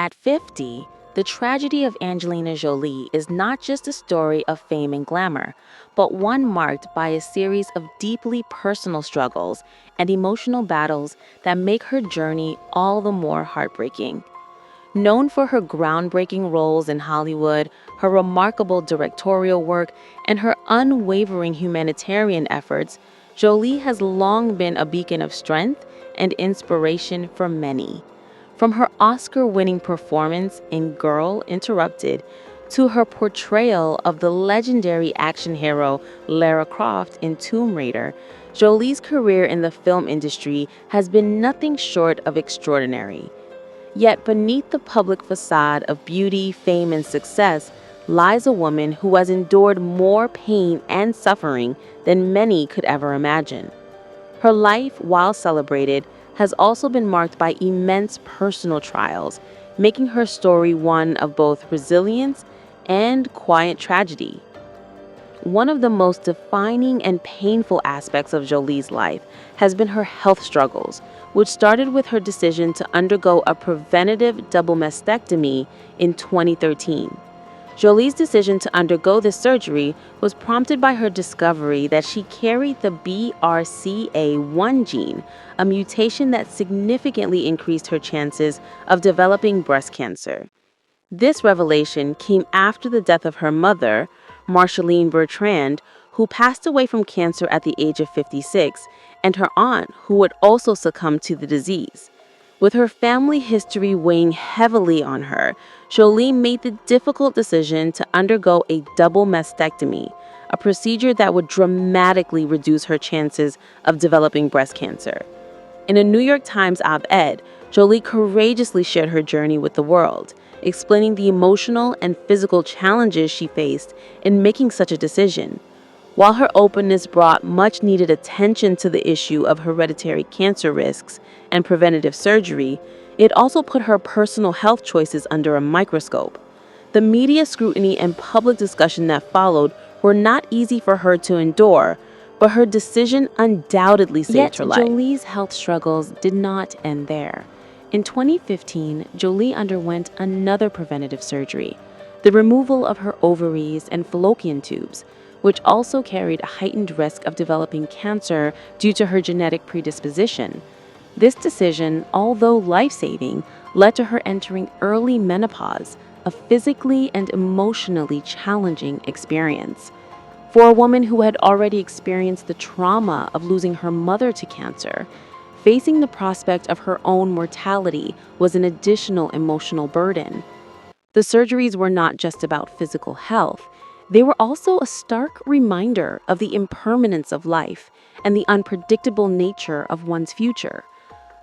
At 50, the tragedy of Angelina Jolie is not just a story of fame and glamour, but one marked by a series of deeply personal struggles and emotional battles that make her journey all the more heartbreaking. Known for her groundbreaking roles in Hollywood, her remarkable directorial work, and her unwavering humanitarian efforts, Jolie has long been a beacon of strength and inspiration for many. From her Oscar-winning performance in Girl, Interrupted to her portrayal of the legendary action hero Lara Croft in Tomb Raider, Jolie's career in the film industry has been nothing short of extraordinary. Yet beneath the public facade of beauty, fame, and success lies a woman who has endured more pain and suffering than many could ever imagine. Her life, while celebrated, has also been marked by immense personal trials, making her story one of both resilience and quiet tragedy. One of the most defining and painful aspects of Jolie's life has been her health struggles, which started with her decision to undergo a preventive double mastectomy in 2013. Jolie's decision to undergo this surgery was prompted by her discovery that she carried the BRCA1 gene, a mutation that significantly increased her chances of developing breast cancer. This revelation came after the death of her mother, Marceline Bertrand, who passed away from cancer at the age of 56, and her aunt, who had also succumbed to the disease. With her family history weighing heavily on her, Jolie made the difficult decision to undergo a double mastectomy, a procedure that would dramatically reduce her chances of developing breast cancer. In a New York Times op-ed, Jolie courageously shared her journey with the world, explaining the emotional and physical challenges she faced in making such a decision. While her openness brought much-needed attention to the issue of hereditary cancer risks and preventative surgery, it also put her personal health choices under a microscope. The media scrutiny and public discussion that followed were not easy for her to endure, but her decision undoubtedly saved her life. Yet Jolie's health struggles did not end there. In 2015, Jolie underwent another preventative surgery, the removal of her ovaries and fallopian tubes, which also carried a heightened risk of developing cancer due to her genetic predisposition. This decision, although life-saving, led to her entering early menopause, a physically and emotionally challenging experience. For a woman who had already experienced the trauma of losing her mother to cancer, facing the prospect of her own mortality was an additional emotional burden. The surgeries were not just about physical health. They were also a stark reminder of the impermanence of life and the unpredictable nature of one's future.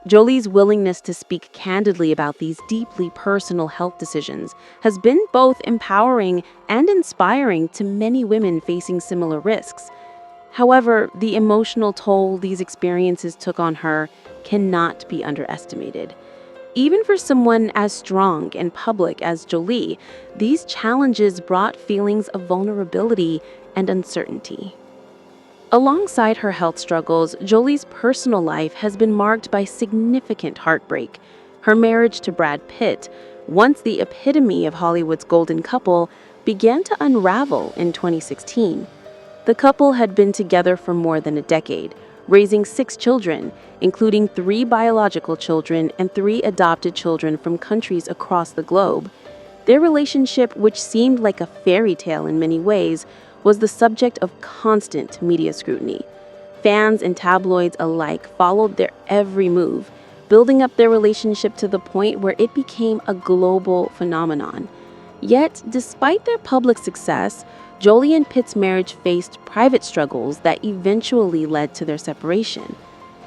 Jolie's willingness to speak candidly about these deeply personal health decisions has been both empowering and inspiring to many women facing similar risks. However, the emotional toll these experiences took on her cannot be underestimated. Even for someone as strong and public as Jolie, these challenges brought feelings of vulnerability and uncertainty. Alongside her health struggles, Jolie's personal life has been marked by significant heartbreak. Her marriage to Brad Pitt, once the epitome of Hollywood's golden couple, began to unravel in 2016. The couple had been together for more than a decade, raising 6 children, including 3 biological children and 3 adopted children from countries across the globe. Their relationship, which seemed like a fairy tale in many ways, was the subject of constant media scrutiny. Fans and tabloids alike followed their every move, building up their relationship to the point where it became a global phenomenon. Yet, despite their public success, Jolie and Pitt's marriage faced private struggles that eventually led to their separation.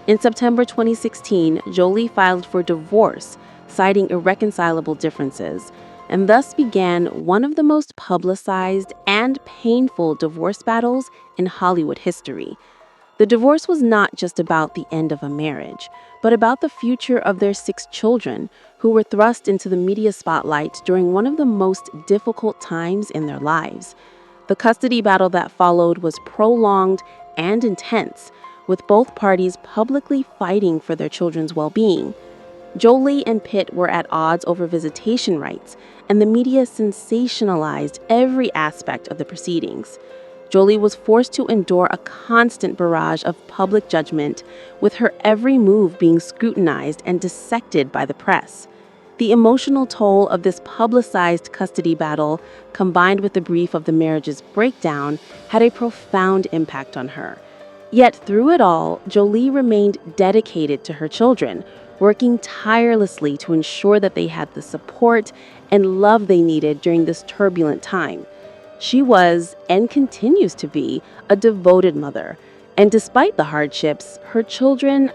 In September 2016, Jolie filed for divorce, citing irreconcilable differences, and thus began one of the most publicized and painful divorce battles in Hollywood history. The divorce was not just about the end of a marriage, but about the future of their 6 children, who were thrust into the media spotlight during one of the most difficult times in their lives. The custody battle that followed was prolonged and intense, with both parties publicly fighting for their children's well-being. Jolie and Pitt were at odds over visitation rights, and the media sensationalized every aspect of the proceedings. Jolie was forced to endure a constant barrage of public judgment, with her every move being scrutinized and dissected by the press. The emotional toll of this publicized custody battle, combined with the brief of the marriage's breakdown, had a profound impact on her. Yet through it all, Jolie remained dedicated to her children, working tirelessly to ensure that they had the support and love they needed during this turbulent time. She was, and continues to be, a devoted mother. And despite the hardships, her children